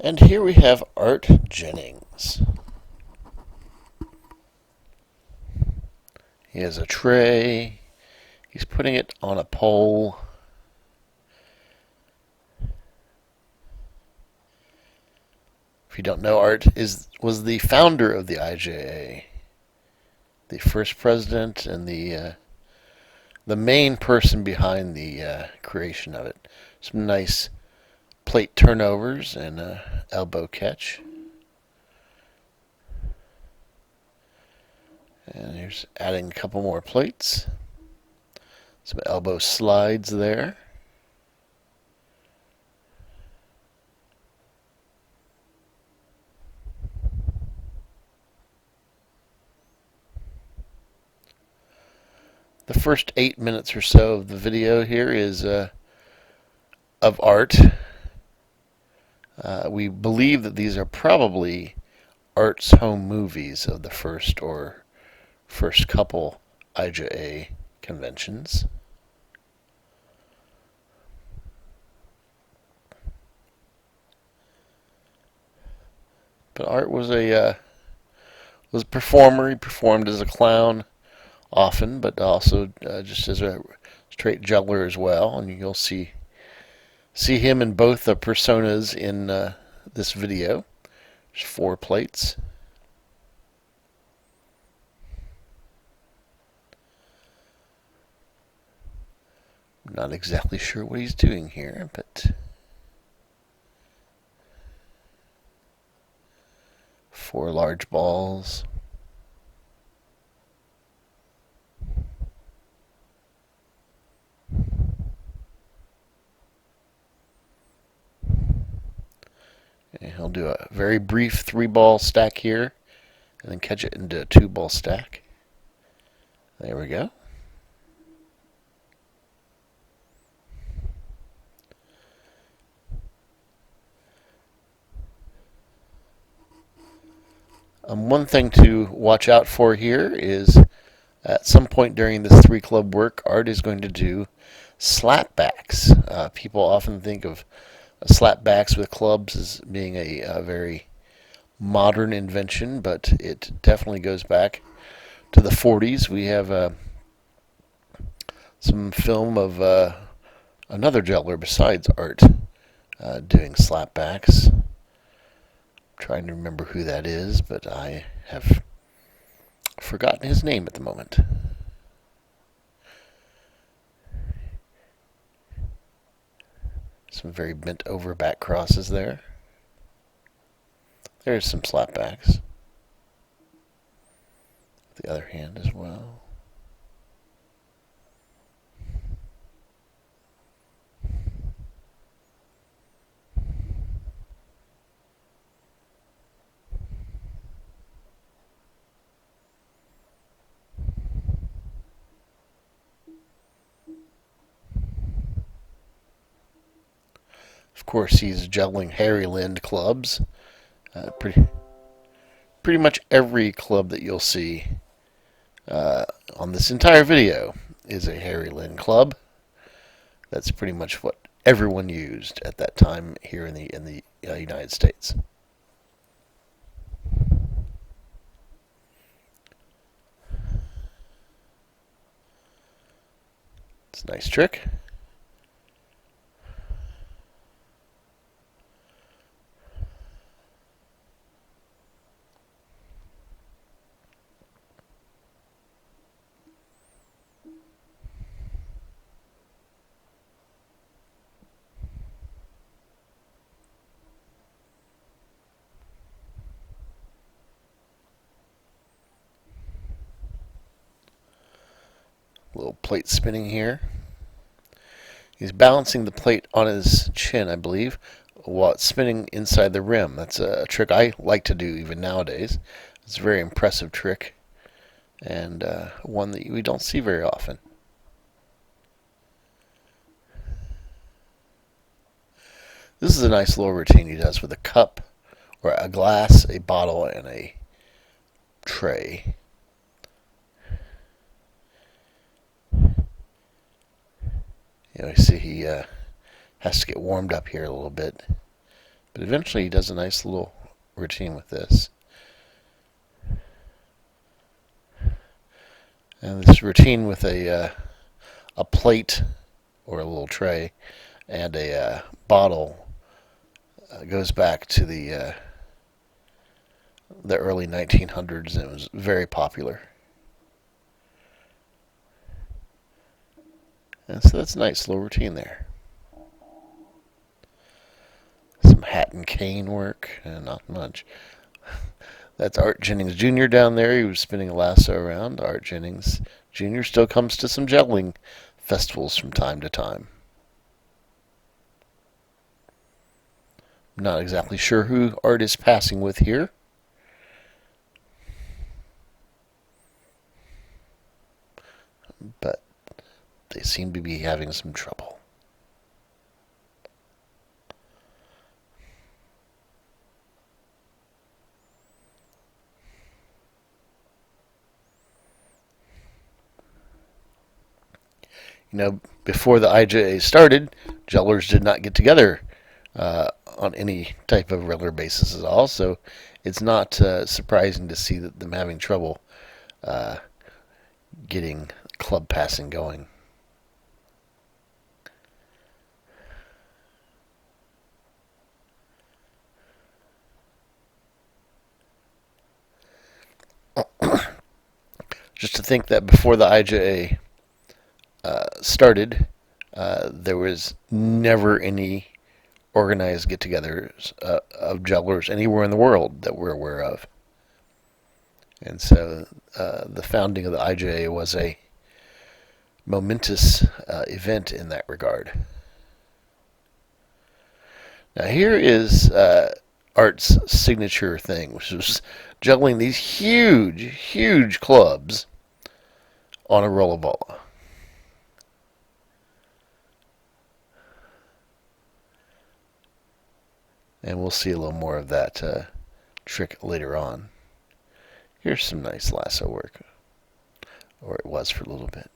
And here we have Art Jennings. He has a tray. He's putting it on a pole. If you don't know, Art was the founder of the IJA, the first president and the main person behind the creation of it. Some nice plate turnovers and elbow catch. And here's adding a couple more plates. Some elbow slides there. The first 8 minutes or so of the video here is of Art. We believe that these are probably Art's home movies of the first couple IJA conventions. But Art was a performer. He performed as a clown often, but also just as a straight juggler as well. And you'll see him in both the personas in this video. There's 4 plates. I'm not exactly sure what he's doing here, but 4 large balls. And he'll do a very brief 3-ball stack here, and then catch it into a 2-ball stack. There we go. One thing to watch out for here is at some point during this 3-club work, Art is going to do slapbacks. People often think of slapbacks with clubs as being a very modern invention, but it definitely goes back to the 40s. We have some film of another juggler besides Art doing slapbacks. I'm trying to remember who that is, but I have forgotten his name at the moment. Some very bent over back crosses there. There's some slapbacks. The other hand as well. Of course, he's juggling Harry Lind clubs. Pretty much every club that you'll see on this entire video is a Harry Lind club. That's pretty much what everyone used at that time here in the United States. It's a nice trick. Little plate spinning here. He's balancing the plate on his chin, I believe, while it's spinning inside the rim. That's a trick I like to do even nowadays. It's a very impressive trick, and one that we don't see very often. This is a nice little routine he does with a cup, or a glass, a bottle, and a tray. You see he has to get warmed up here a little bit But eventually he does a nice little routine with this. And this routine with a plate or a little tray and a bottle goes back to the early 1900s, and it was very popular. And so that's a nice little routine there. Some hat and cane work, and not much. That's Art Jennings Jr. down there. He was spinning a lasso around. Art Jennings Jr. still comes to some juggling festivals from time to time. Not exactly sure who Art is passing with here. But they seem to be having some trouble. Before the IJA started, jugglers did not get together on any type of regular basis at all, so it's not surprising to see them having trouble getting club passing going. Just to think that before the IJA started, there was never any organized get-togethers of jugglers anywhere in the world that we're aware of. And so the founding of the IJA was a momentous event in that regard. Now here is Art's signature thing, which was juggling these huge, huge clubs on a rollerball. And we'll see a little more of that trick later on. Here's some nice lasso work. Or it was for a little bit.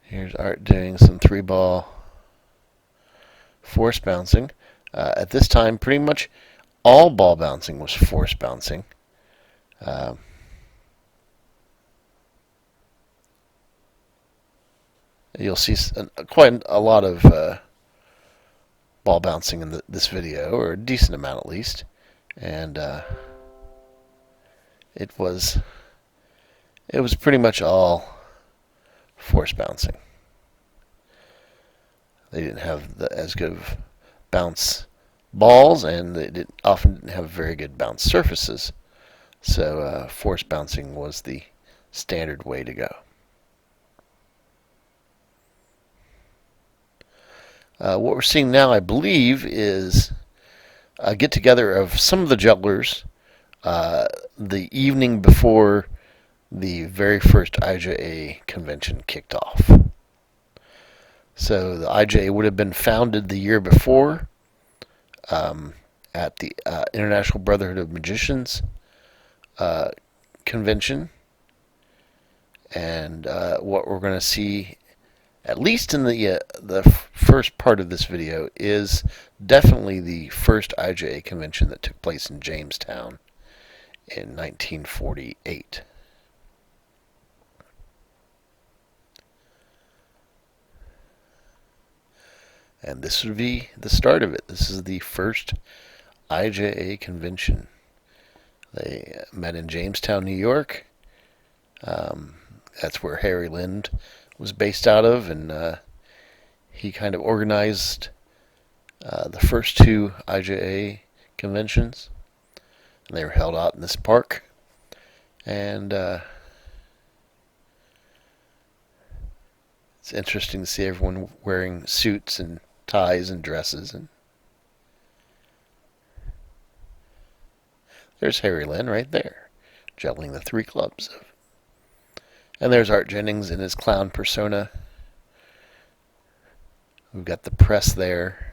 Here's Art doing some 3-ball force bouncing. At this time, pretty much all ball bouncing was force bouncing. You'll see quite a lot of ball bouncing in this video, or a decent amount at least. And it was pretty much all force bouncing. They didn't have as good of bounce balls, and they often didn't have very good bounce surfaces. So force bouncing was the standard way to go. What we're seeing now, I believe, is a get-together of some of the jugglers the evening before the very first IJA convention kicked off. So the IJA would have been founded the year before at the International Brotherhood of Magicians convention. And what we're going to see, at least in the first part of this video, is definitely the first IJA convention that took place in Jamestown in 1948. And this would be the start of it. This is the first IJA convention. They met in Jamestown, New York. That's where Harry Lind was based out of, and he kind of organized the first two IJA conventions. And they were held out in this park. And it's interesting to see everyone wearing suits and ties and dresses. And there's Harry Lynn right there, juggling the 3 clubs. And there's Art Jennings in his clown persona. We've got the press there.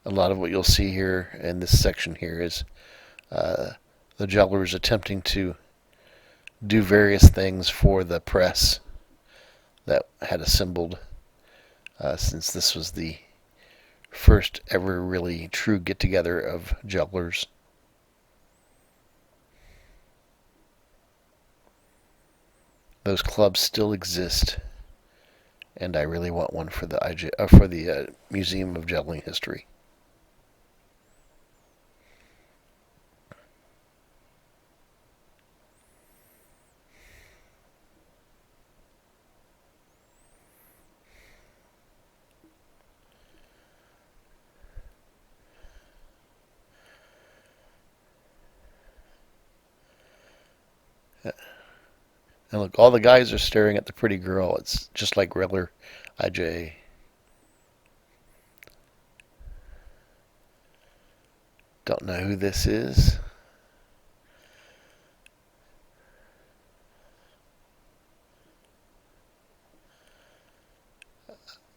A lot of what you'll see here in this section here is the the jugglers attempting to do various things for the press that had assembled, since this was the first ever really true get-together of jugglers. Those clubs still exist, and I really want one for the Museum of Juggling History. And look, all the guys are staring at the pretty girl. It's just like regular IJA. Don't know who this is.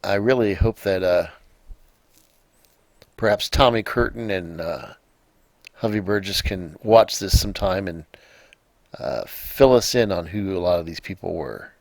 I really hope that perhaps Tommy Curtin and Hovey Burgess can watch this sometime and fill us in on who a lot of these people were.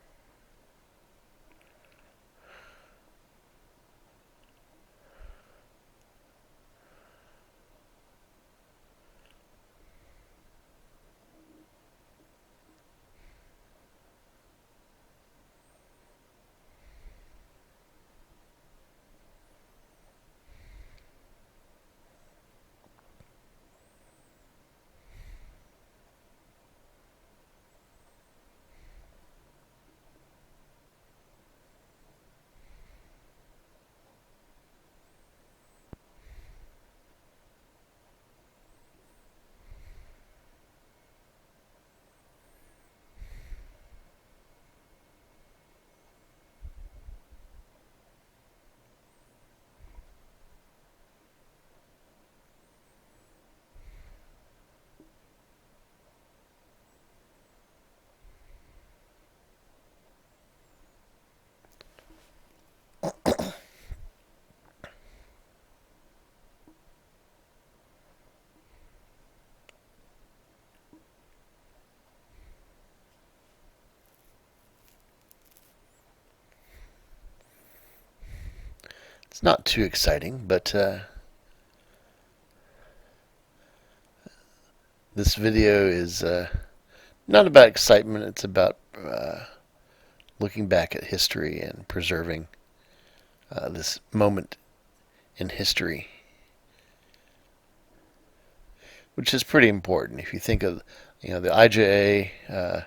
It's not too exciting, but this video is not about excitement. It's about looking back at history and preserving this moment in history, which is pretty important. If you think of, the IJA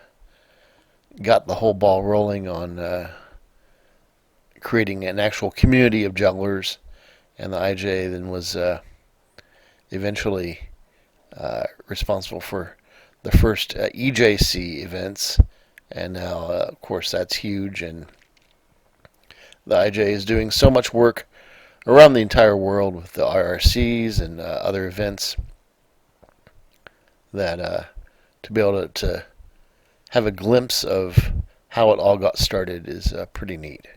got the whole ball rolling on creating an actual community of jugglers, and the IJA then was eventually responsible for the first EJC events, and now, of course, that's huge, and the IJA is doing so much work around the entire world with the IRCs and other events that to be able to have a glimpse of how it all got started is pretty neat.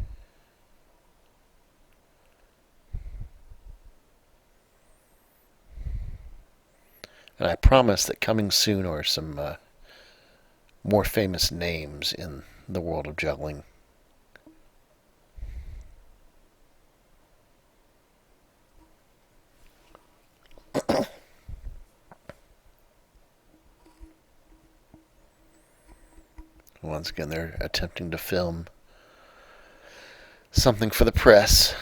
And I promise that coming soon are some more famous names in the world of juggling. Once again, they're attempting to film something for the press.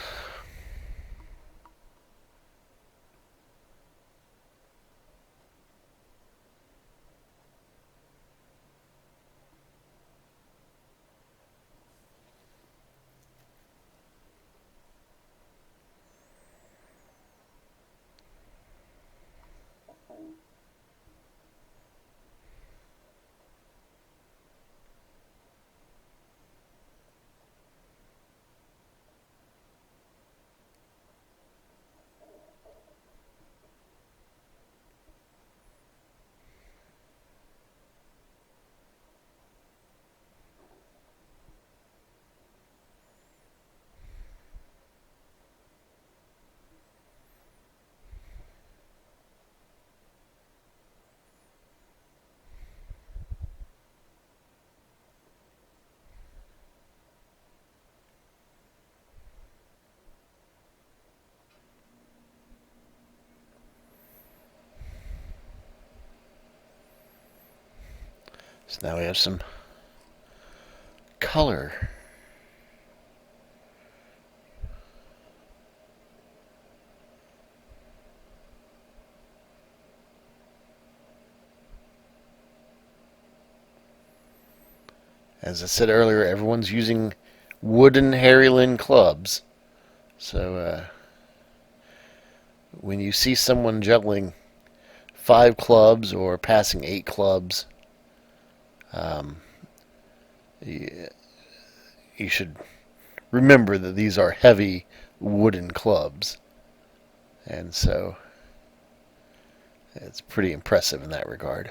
So now we have some color. As I said earlier, everyone's using wooden Harry Lin clubs. So when you see someone juggling 5 clubs or passing 8 clubs, you, you should remember that these are heavy wooden clubs. And so it's pretty impressive in that regard.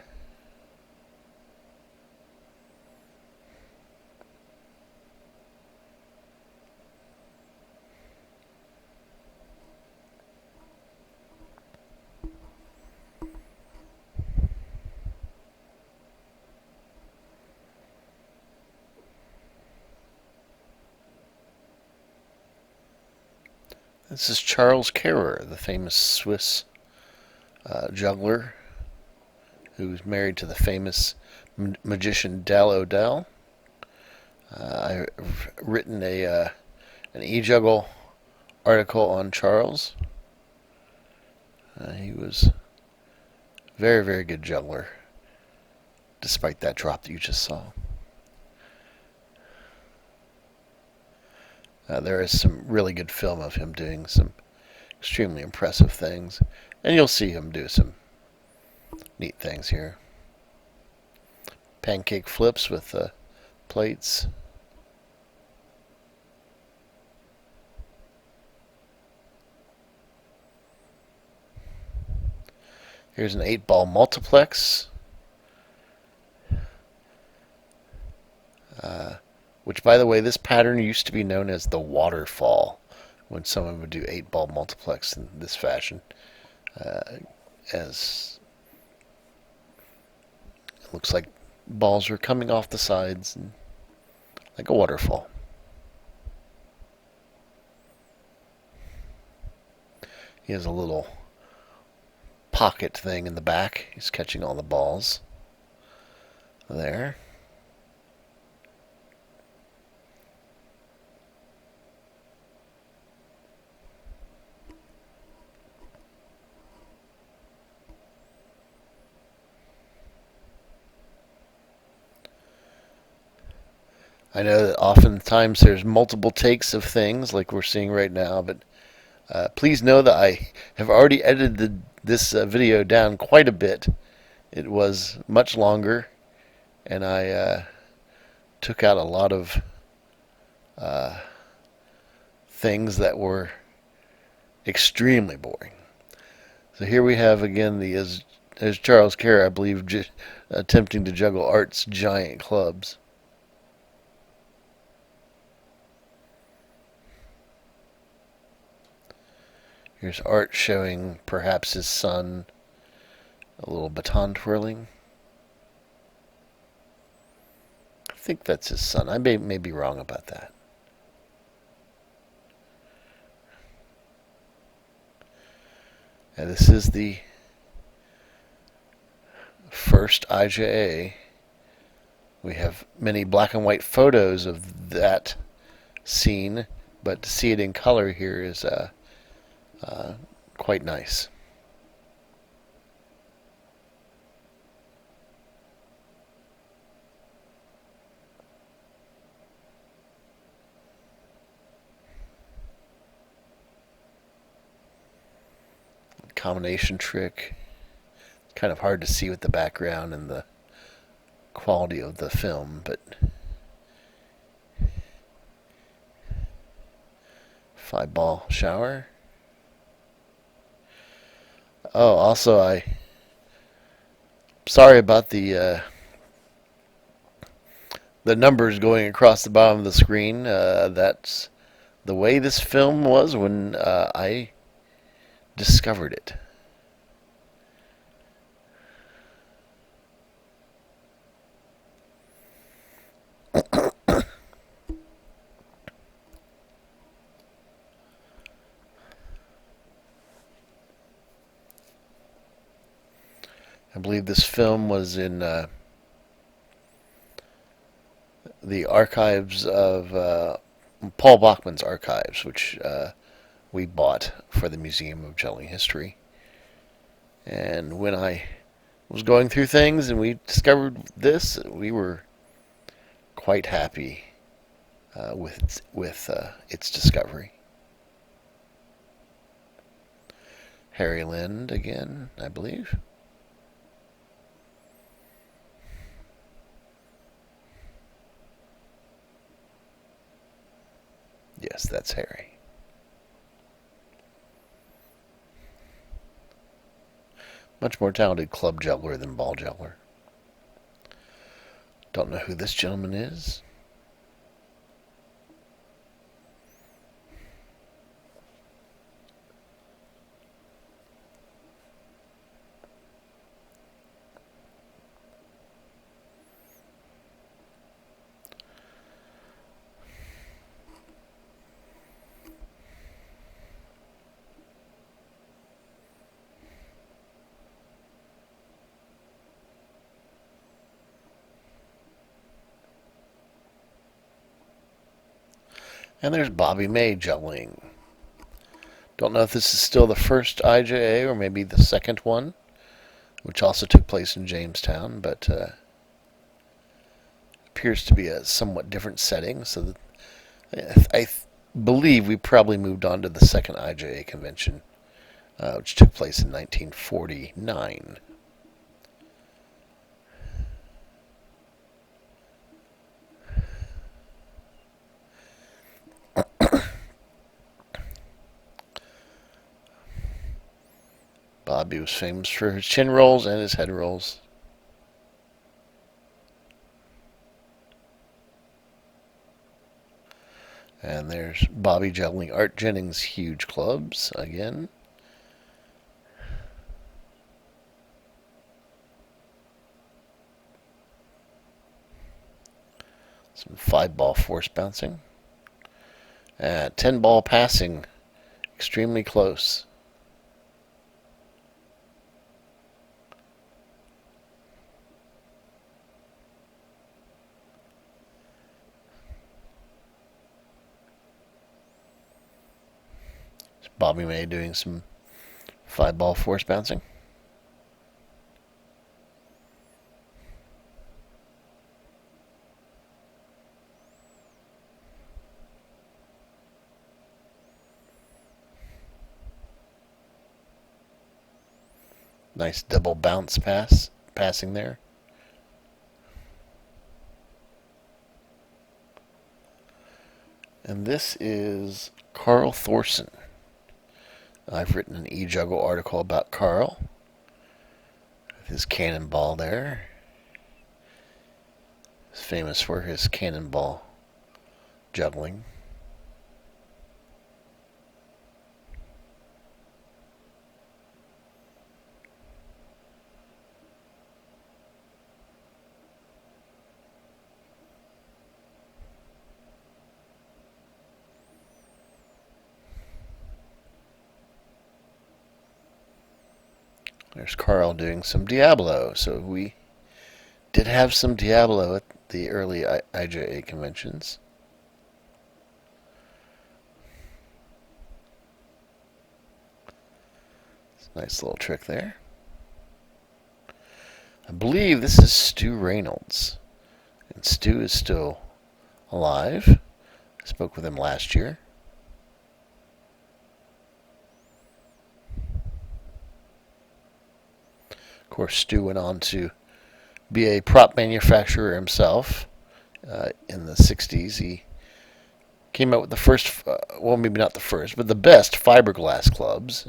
This is Charles Kerrer, the famous Swiss juggler who's married to the famous magician Del O'Dell. I've written an e-juggle article on Charles. He was a very, very good juggler, despite that drop that you just saw. There is some really good film of him doing some extremely impressive things, and you'll see him do some neat things here. Pancake flips with plates. Here's an 8-ball multiplex. Which, by the way, this pattern used to be known as the waterfall when someone would do 8-ball multiplex in this fashion. As it looks like balls are coming off the sides and like a waterfall. He has a little pocket thing in the back. He's catching all the balls there. I know that oftentimes there's multiple takes of things like we're seeing right now, but please know that I have already edited this video down quite a bit. It was much longer, and I took out a lot of things that were extremely boring. So here we have again as Charles Kerr, I believe, attempting to juggle Art's giant clubs. Here's Art showing perhaps his son a little baton twirling. I think that's his son. I may be wrong about that. And this is the first IJA. We have many black and white photos of that scene, but to see it in color here is quite nice. Combination trick. Kind of hard to see with the background and the quality of the film, but 5-ball shower. Oh, also sorry about the numbers going across the bottom of the screen. That's the way this film was when I discovered it. I believe this film was in the archives of Paul Bachman's archives, which we bought for the Museum of Juggling History. And when I was going through things and we discovered this, we were quite happy with its discovery. Harry Lind again, I believe. Yes, that's Harry. Much more talented club juggler than ball juggler. Don't know who this gentleman is. And there's Bobby May juggling. Don't know if this is still the first IJA or maybe the second one, which also took place in Jamestown, but appears to be a somewhat different setting. So I believe we probably moved on to the second IJA convention, which took place in 1949. Bobby was famous for his chin rolls and his head rolls. And there's Bobby juggling Art Jennings' huge clubs again. Some 5-ball force bouncing. 10-ball passing, extremely close. Bobby May doing some 5-ball force bouncing. Nice double bounce passing there. And this is Carl Thorson. I've written an eJuggle article about Carl. His cannonball there. He's famous for his cannonball juggling. There's Carl doing some Diablo. So we did have some Diablo at the early IJA conventions. Nice little trick there. I believe this is Stu Reynolds. And Stu is still alive. I spoke with him last year. Of course, Stu went on to be a prop manufacturer himself in the 60s. He came out with the first, well, maybe not the first, but the best fiberglass clubs.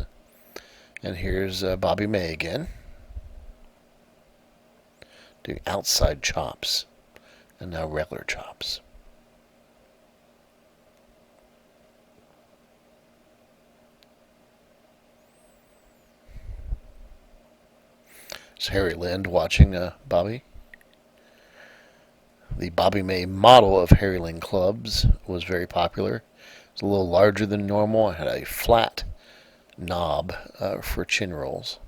And here's Bobby May again, doing outside chops, and now regular chops. It's Harry Lind watching Bobby. The Bobby May model of Harry Lind clubs was very popular. It's a little larger than normal. It had a flat knob for chin rolls.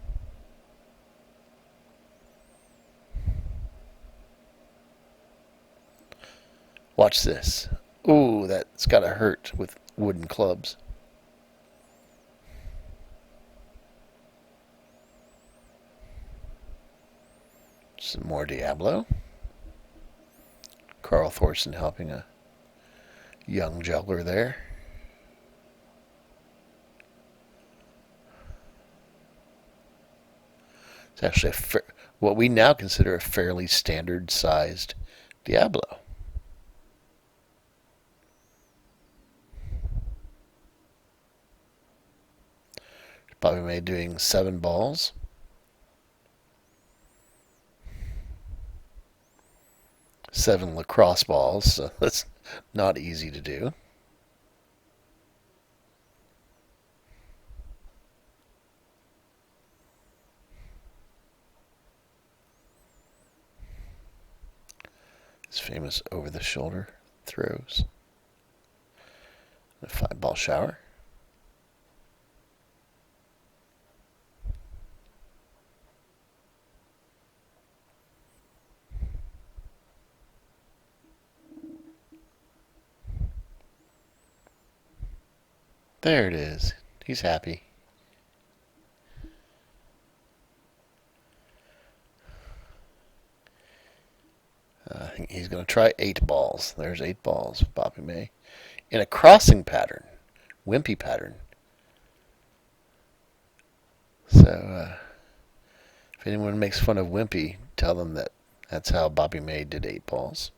Watch this. Ooh, that's gotta hurt with wooden clubs. Some more Diablo. Carl Thorson helping a young juggler there. It's actually what we now consider a fairly standard sized Diablo. Bobby May doing 7 balls. Seven lacrosse balls, so that's not easy to do. His famous over-the-shoulder throws. A 5-ball shower. There it is. He's happy. I think he's going to try 8 balls. There's 8 balls, Bobby May. In a crossing pattern. Wimpy pattern. So, if anyone makes fun of Wimpy, tell them that that's how Bobby May did 8 balls.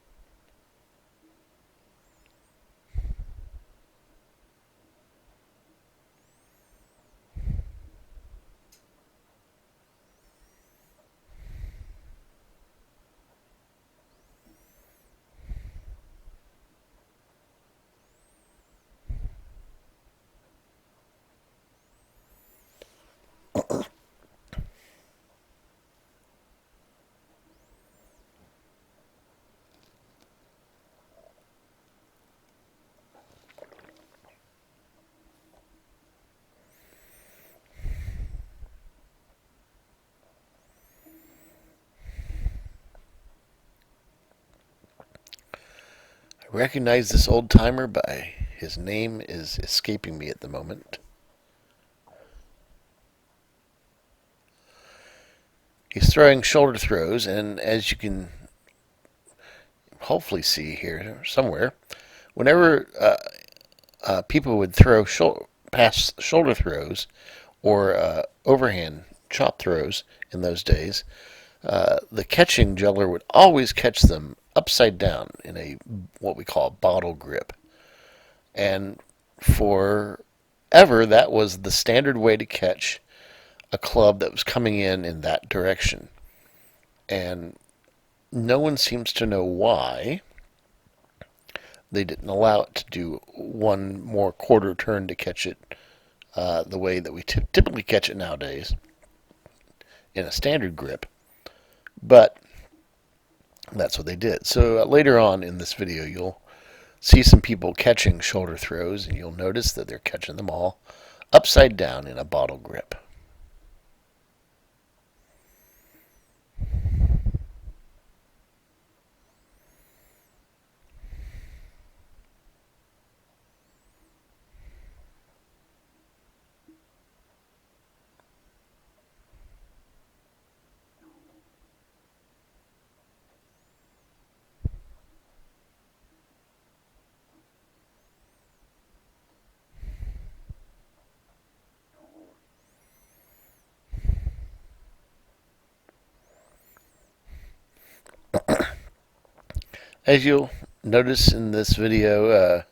I recognize this old timer, but his name is escaping me at the moment. He's throwing shoulder throws, and as you can hopefully see here somewhere, whenever people would throw pass shoulder throws or overhand chop throws in those days, the catching juggler would always catch them upside down in a what we call a bottle grip. And forever, that was the standard way to catch a club that was coming in that direction. And no one seems to know why they didn't allow it to do one more quarter turn to catch it the way that we typically catch it nowadays in a standard grip. But that's what they did. So later on in this video, you'll see some people catching shoulder throws, and you'll notice that they're catching them all upside down in a bottle grip. As you'll notice in this video,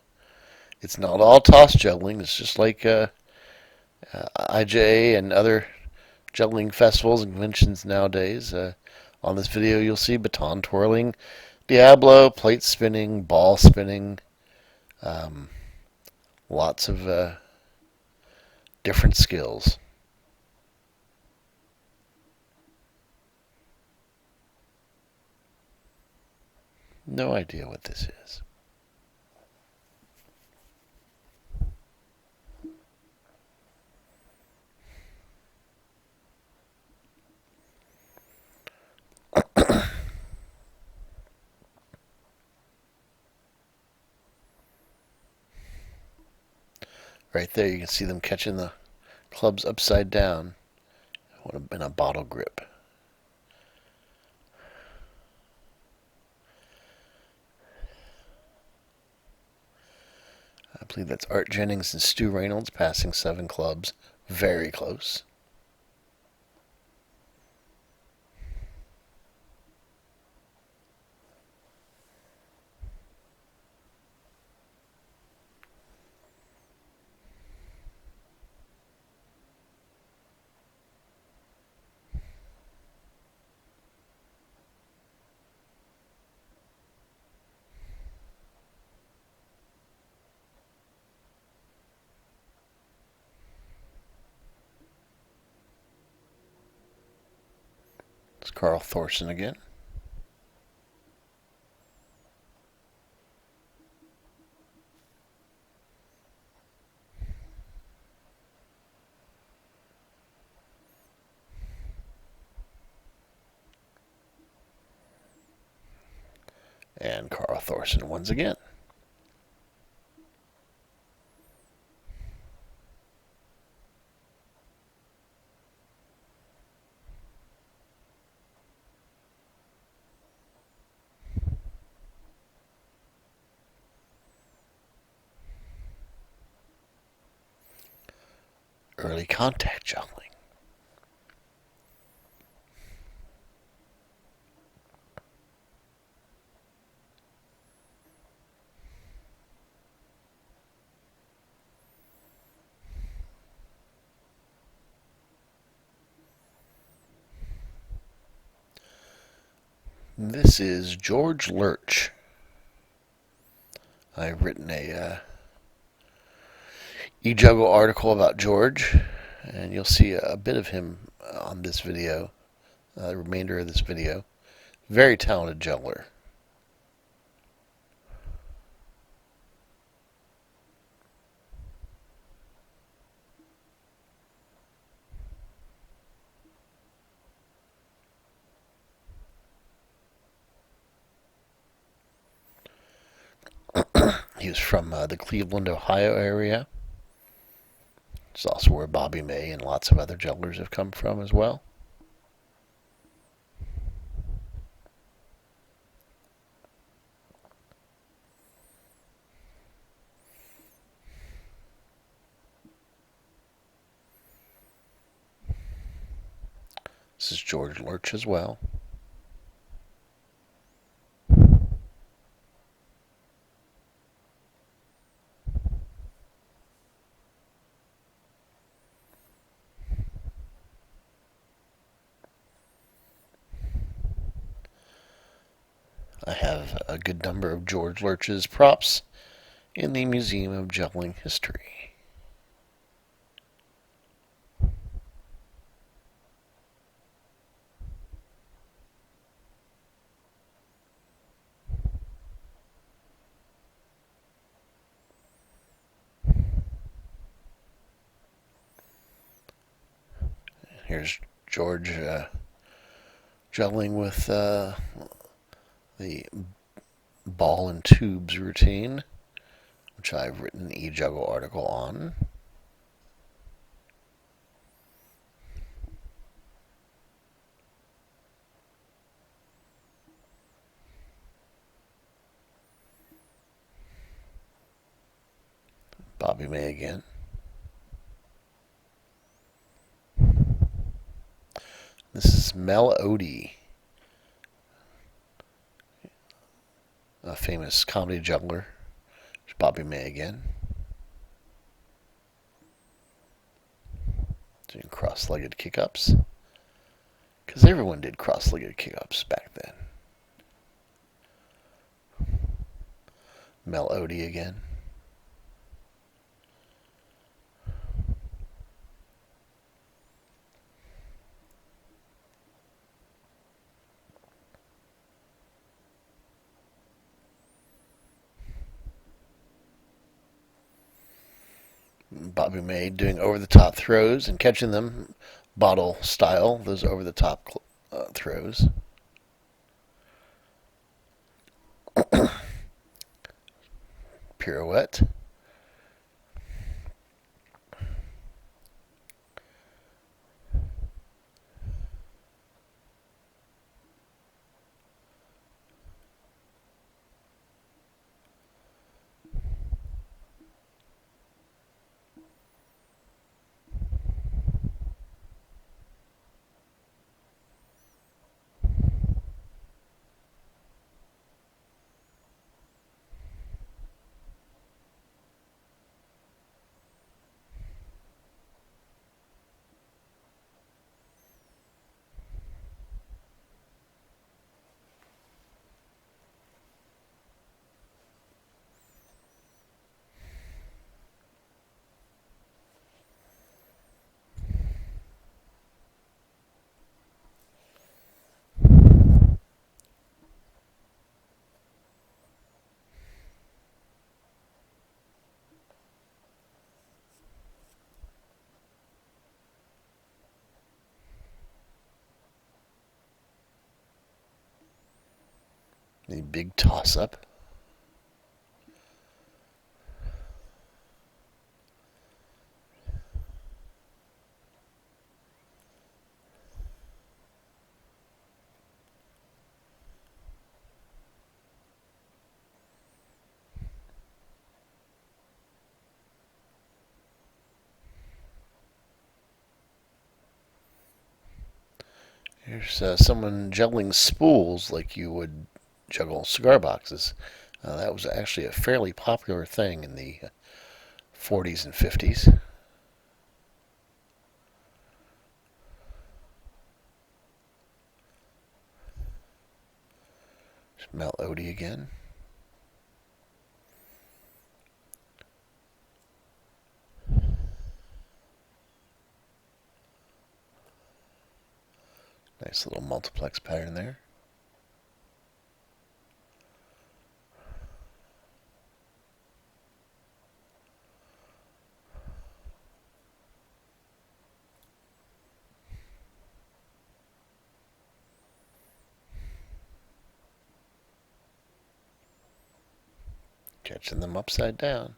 it's not all toss juggling. It's just like IJA and other juggling festivals and conventions nowadays. On this video, you'll see baton twirling, Diablo, plate spinning, ball spinning, lots of different skills. No idea what this is. Right there, you can see them catching the clubs upside down. Would have been a bottle grip. I believe that's Art Jennings and Stu Reynolds passing 7 clubs. Very close. It's Carl Thorson again. And Carl Thorson once again. Early contact juggling. This is George Lurch. I've written a e-juggle article about George, and you'll see a bit of him on this video, the remainder of this video. Very talented juggler. He was from the Cleveland, Ohio area. It's also where Bobby May and lots of other jugglers have come from as well. This is George Lurch as well. I have a good number of George Lurch's props in the Museum of Juggling History. Here's George juggling with the ball and tubes routine, which I've written an e-juggle article on. Bobby May again. This is Mel Odie, a famous comedy juggler. There's Bobby May again. Doing cross-legged kick-ups. Because everyone did cross-legged kick-ups back then. Mel Odie again. Bobby May doing over-the-top throws and catching them bottle style, those over-the-top throws. Pirouette. The big toss-up. Here's someone juggling spools like you would juggle cigar boxes. That was actually a fairly popular thing in the 40s and 50s. Mel Odie again. Nice little multiplex pattern there. Catching them upside down.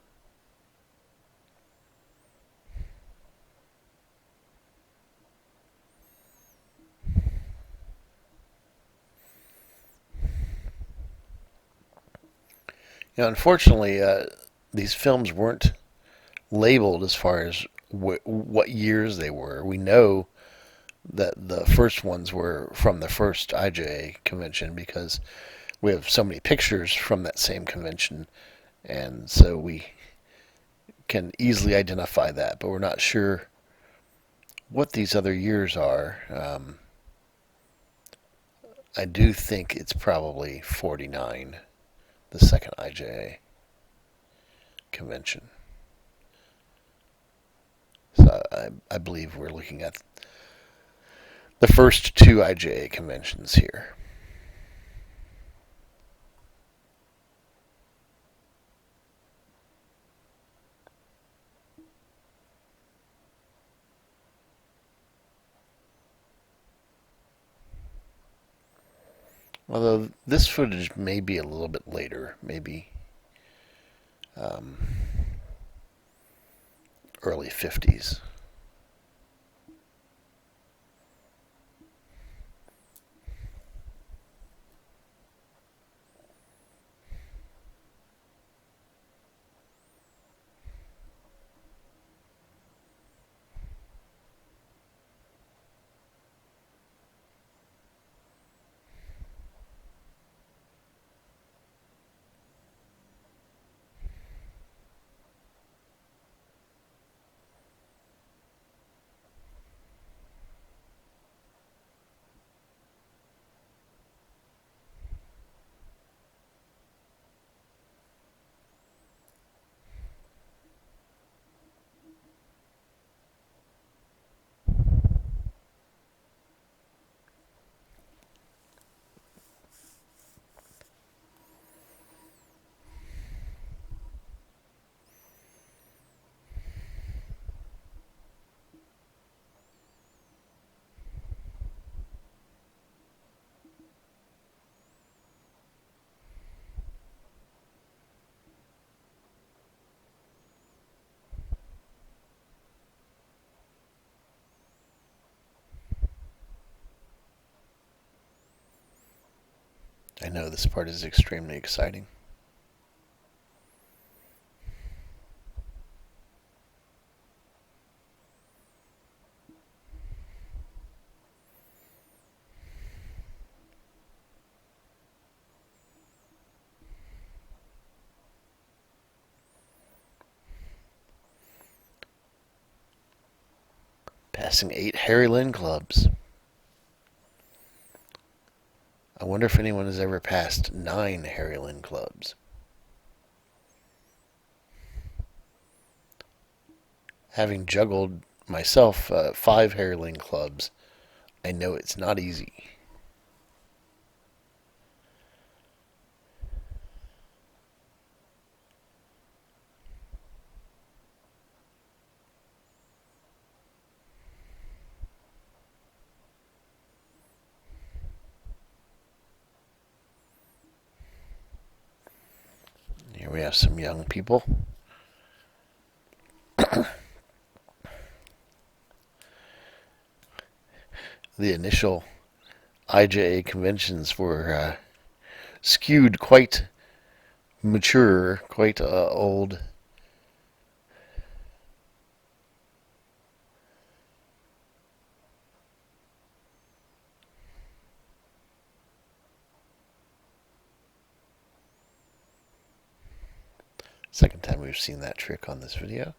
Unfortunately, these films weren't labeled as far as what years they were. We know that the first ones were from the first IJA convention because we have so many pictures from that same convention, and so we can easily identify that, but we're not sure what these other years are. I do think it's probably 49, the second IJA convention. So I believe we're looking at the first two IJA conventions here. Although this footage may be a little bit later, maybe early 50s. I know this part is extremely exciting. Passing 8 Harry Lynn clubs. I wonder if anyone has ever passed 9 Harry Lynn clubs. Having juggled myself 5 Harry Lynn clubs, I know it's not easy. We have some young people. The initial IJA conventions were skewed quite mature, quite old. Second time we've seen that trick on this video.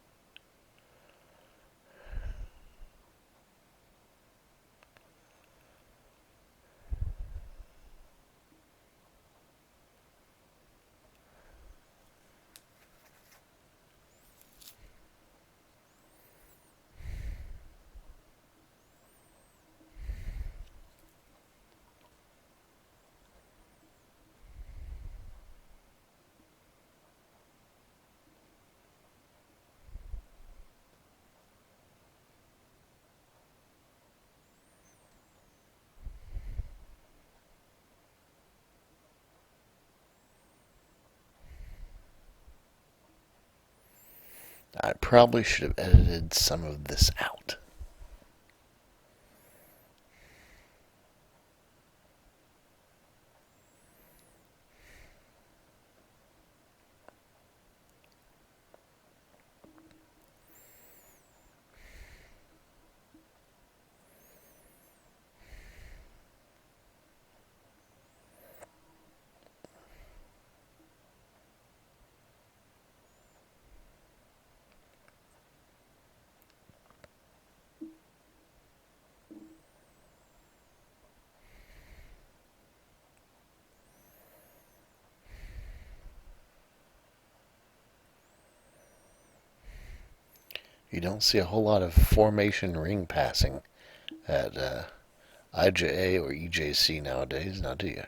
I probably should have edited some of this out. You don't see a whole lot of formation ring passing at IJA or EJC nowadays, now do you?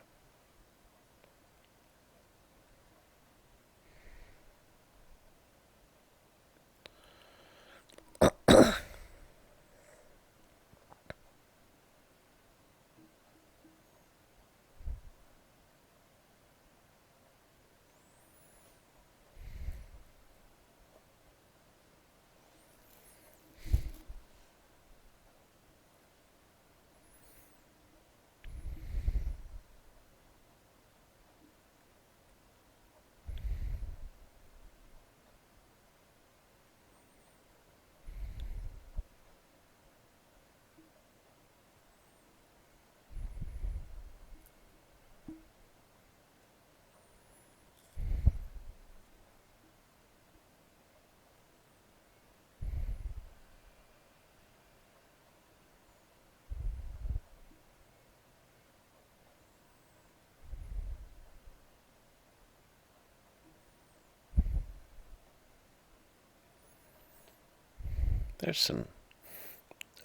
There's some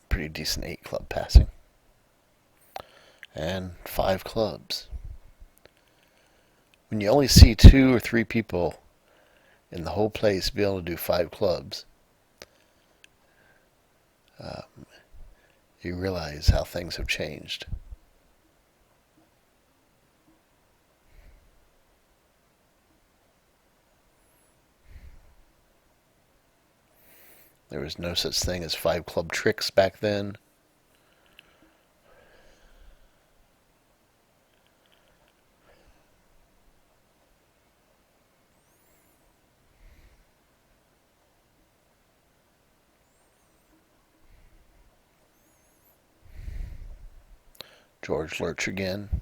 pretty decent 8 club passing. And 5 clubs. When you only see 2 or 3 people in the whole place be able to do 5 clubs, you realize how things have changed. There was no such thing as 5 club tricks back then. George Lurch again.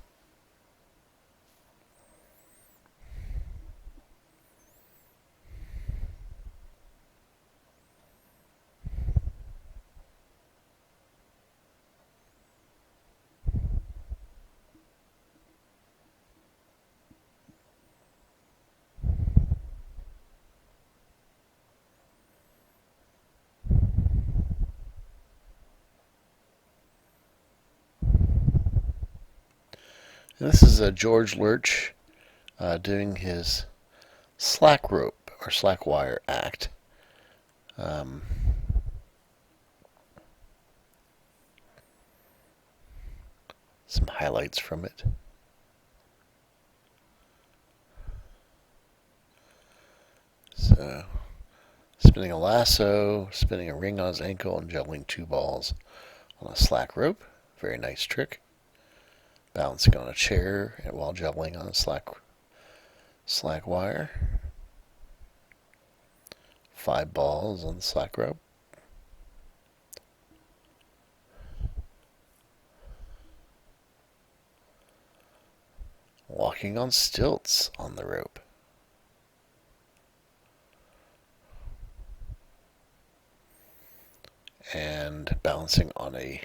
And this is George Lurch doing his slack rope or slack wire act. Some highlights from it. So, spinning a lasso, spinning a ring on his ankle, and juggling 2 balls on a slack rope. Very nice trick. Balancing on a chair while juggling on a slack wire. 5 balls on the slack rope. Walking on stilts on the rope. And balancing on a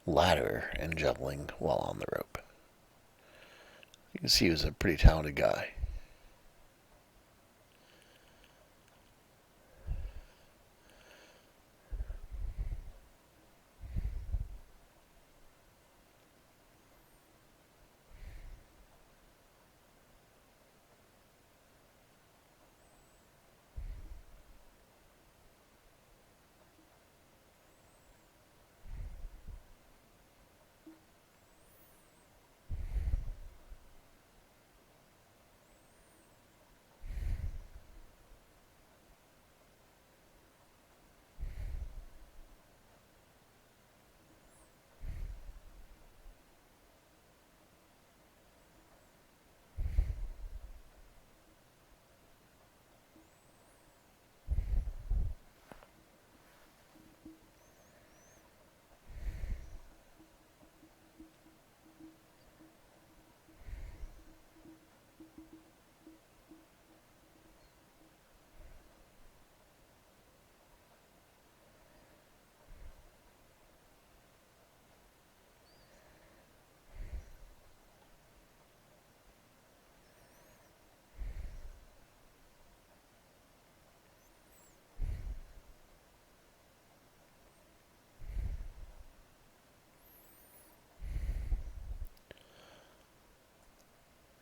ladder and juggling while on the rope. You can see he was a pretty talented guy.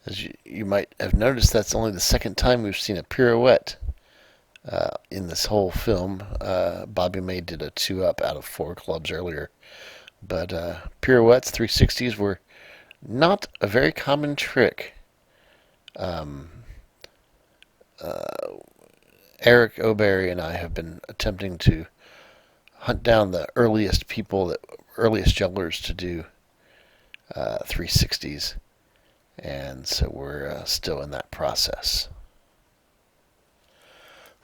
As you might have noticed, that's only the second time we've seen a pirouette in this whole film. Bobby May did a 2-up out of 4 clubs earlier. But pirouettes, 360s, were not a very common trick. Eric O'Berry and I have been attempting to hunt down the earliest jugglers to do 360s. And so we're still in that process.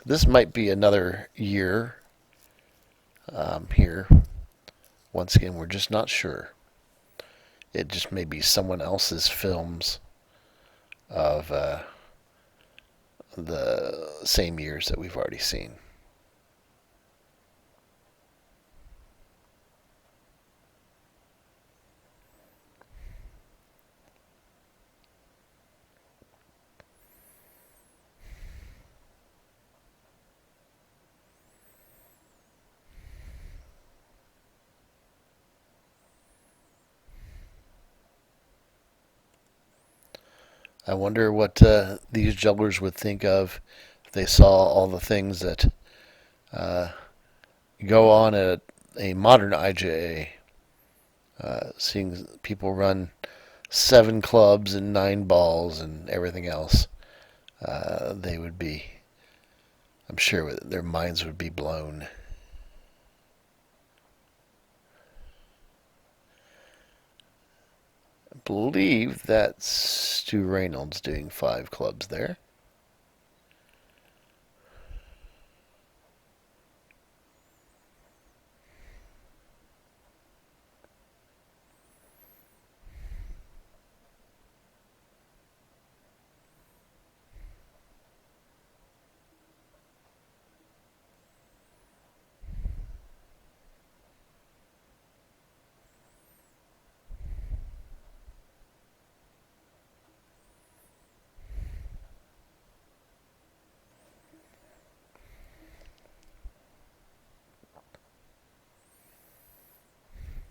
This might be another year here. Once again, we're just not sure. It just may be someone else's films of the same years that we've already seen. I wonder what these jugglers would think of if they saw all the things that go on at a modern IJA. Seeing people run 7 clubs and 9 balls and everything else, they would be, I'm sure their minds would be blown. I believe that's Stu Reynolds doing 5 clubs there.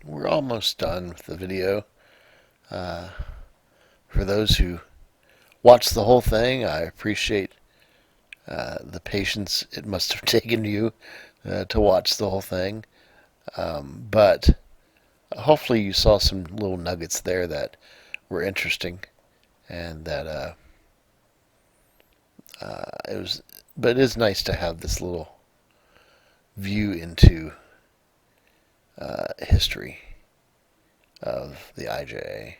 We're almost done with the video. For those who watched the whole thing, I appreciate the patience it must have taken you to watch the whole thing. But hopefully you saw some little nuggets there that were interesting, and that it was But it is nice to have this little view into history of the IJA.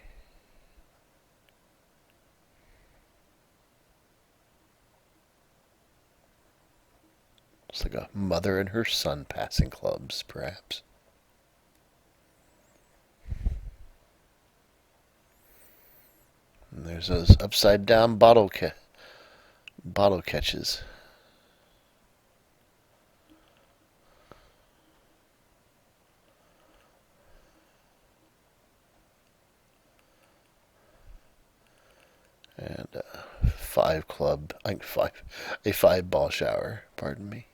It's like a mother and her son passing clubs, perhaps. And there's those upside down bottle catches. And five club, I think a 5 ball shower. Pardon me.